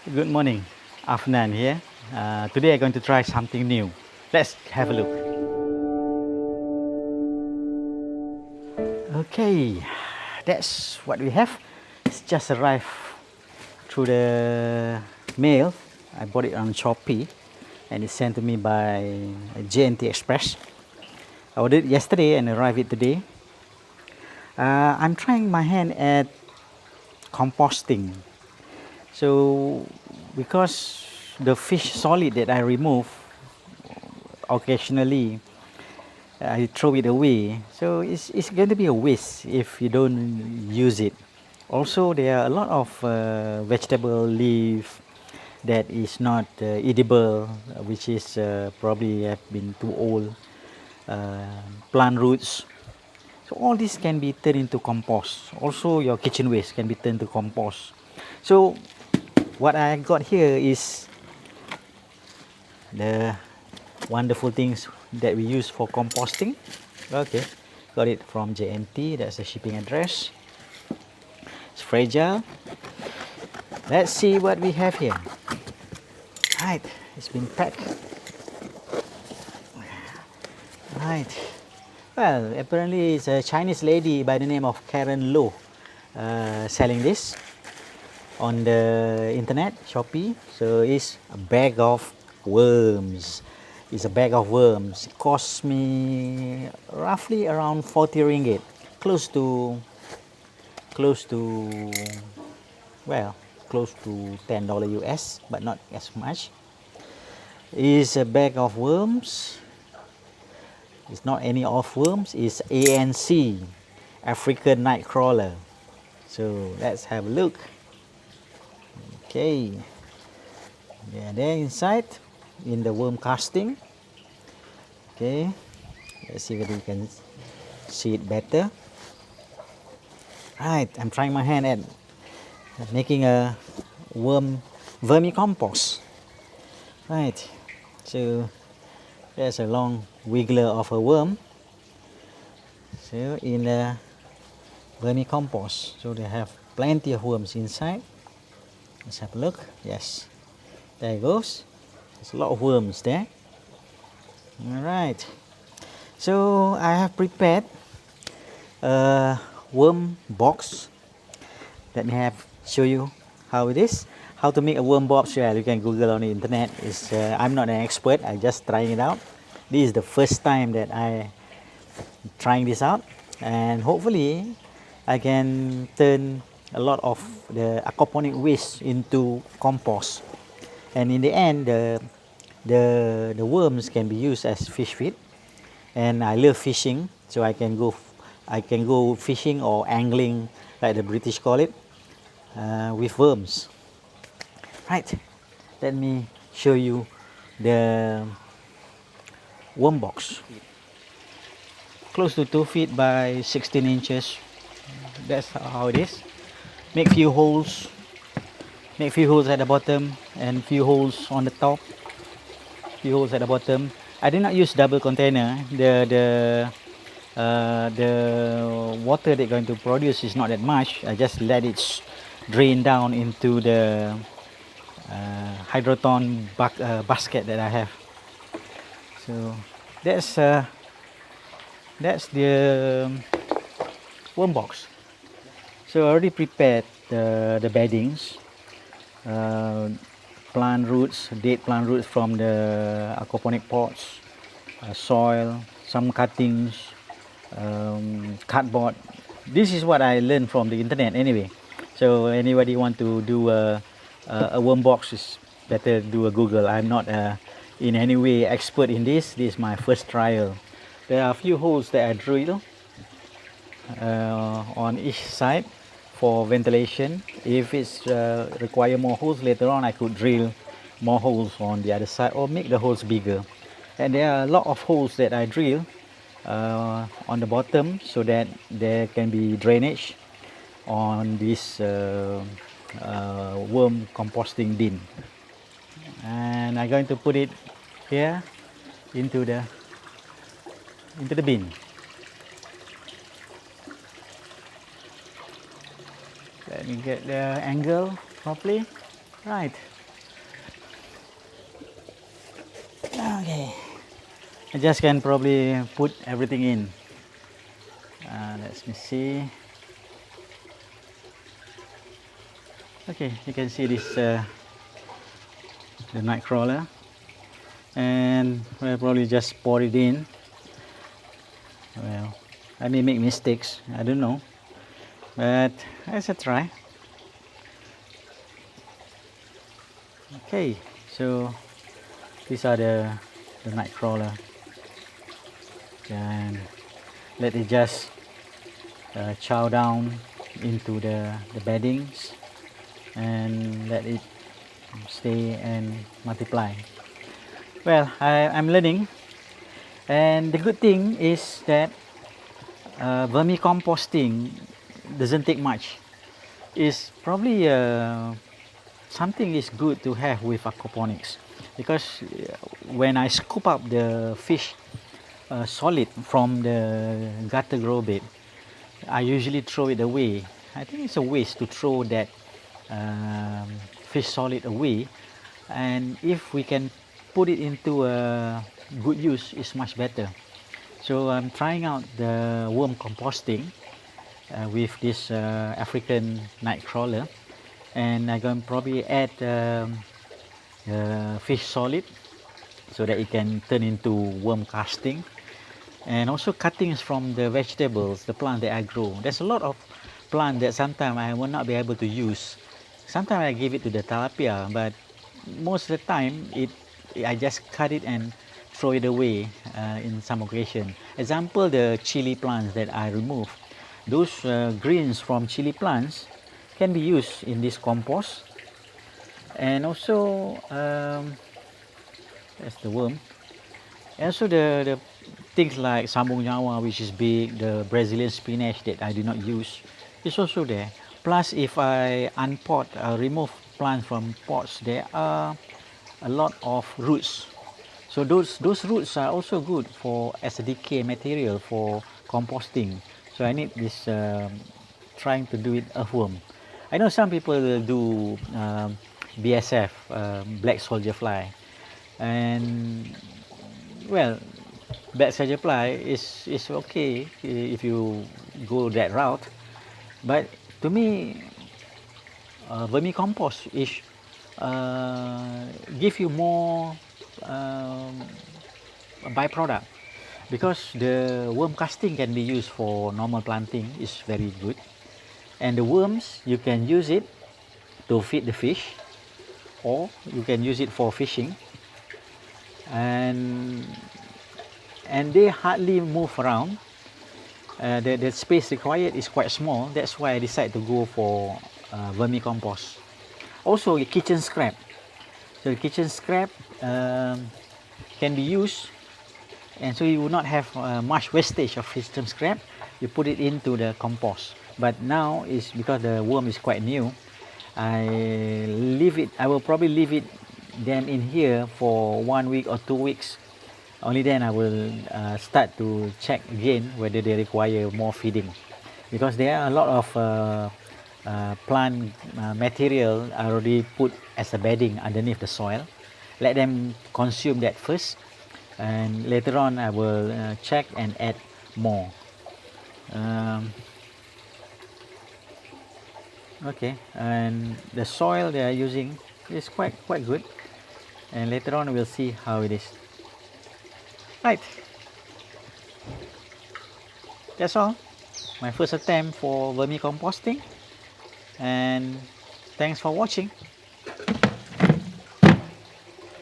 Good morning, Afnan here. Today I'm going to try something new. Let's have a look. Okay, that's what we have. It's just arrived through the mail. I bought it on Shopee and it's sent to me by JNT Express. I ordered it yesterday and arrived it today. I'm trying my hand at composting. So because the fish solid that I remove occasionally I throw it away, so it's going to be a waste if you don't use it. Also there are a lot of vegetable leaf that is not edible, which is probably have been too old, plant roots. So all this can be turned into compost. Also your kitchen waste can be turned to compost. So what I got here is the wonderful things that we use for composting. Okay, got it from JNT. That's the shipping address. It's fragile. Let's see what we have here. Right, it's been packed. Right, well, apparently it's a Chinese lady by the name of Karen Low selling this on the internet, Shopee. So it's a bag of worms. It's a bag of worms. It cost me roughly around 40 ringgit, close to well, close to $10 US, but not as much. It's a bag of worms. It's not any of worms, it's ANC, African Nightcrawler. So let's have a look. Okay, they're there inside in the worm casting. Okay, let's see whether you can see it better. Right, I'm trying my hand at making a vermicompost. Right, so there's a long wiggler of a worm. So in the vermicompost, so they have plenty of worms inside. Let's have a look. Yes, there it goes. There's a lot of worms there. All right. So I have prepared a worm box. Let me show you how it is. How to make a worm box? Well, you can Google on the internet. I'm not an expert. I'm just trying it out. This is the first time that I trying this out, and hopefully I can turn a lot of the aquaponic waste into compost, and in the end the worms can be used as fish feed. And I love fishing, so I can go fishing or angling, like the British call it, with worms. Right, let me show you the worm box. Close to 2 feet by 16 inches. That's how it is. Make few holes at the bottom and few holes on the top. Few holes at the bottom. I did not use double container. The water they're going to produce is not that much. I just let it drain down into the hydroton basket that I have. So that's the worm box. So I already prepared the beddings, plant roots, dead plant roots from the aquaponic pots, soil, some cuttings, cardboard. This is what I learned from the internet anyway. So anybody want to do a worm box, is better do a Google. I'm not in any way expert in this. This is my first trial. There are a few holes that I drill on each side for ventilation. If it's require more holes later on, I could drill more holes on the other side or make the holes bigger. And there are a lot of holes that I drill on the bottom so that there can be drainage on this worm composting bin. And I'm going to put it here into the bin. Let me get the angle properly. Right. Okay, I just can probably put everything in. Let me see. Okay, you can see this the night crawler, and I'll probably just pour it in. Well, I may make mistakes, I don't know, but let's try. Okay, so these are the night crawler, and let it just chow down into the beddings and let it stay and multiply. Well, I'm learning, and the good thing is that vermicomposting doesn't take much. It's probably something is good to have with aquaponics, because when I scoop up the fish solid from the gutter grow bed, I usually throw it away. I think it's a waste to throw that fish solid away, and if we can put it into a good use, it's much better. So I'm trying out the worm composting with this African night crawler, and I'm going to probably add fish solid so that it can turn into worm casting, and also cuttings from the vegetables, the plant that I grow. There's a lot of plant that sometimes I will not be able to use. Sometimes I give it to the tilapia, but most of the time I just cut it and throw it away in some occasion. Example, the chili plants that I remove. Those greens from chili plants can be used in this compost. And also, that's the worm. And also the things like sambung nyawa, which is big, the Brazilian spinach that I do not use, is also there. Plus, if I unpot, remove plants from pots, there are a lot of roots. So those roots are also good for as a decay material for composting. So I need this trying to do it earthworm. I know some people will do BSF, black soldier fly, and well, black soldier fly is okay if you go that route, but to me, vermicompost is give you more byproduct, because the worm casting can be used for normal planting, is very good, and the worms you can use it to feed the fish, or you can use it for fishing, and they hardly move around. The space required is quite small. That's why I decided to go for vermicompost. Also, the kitchen scrap. So the kitchen scrap can be used, and so you will not have much wastage of kitchen scrap. You put it into the compost. But now is because the worm is quite new, I will probably leave it them in here for 1 week or 2 weeks. Only then I will start to check again whether they require more feeding, because there are a lot of plant material already put as a bedding underneath the soil. Let them consume that first, and later on I will check and add more. Okay, and the soil they are using is quite good, and later on we'll see how it is. Right, that's all. My first attempt for vermicomposting, and thanks for watching.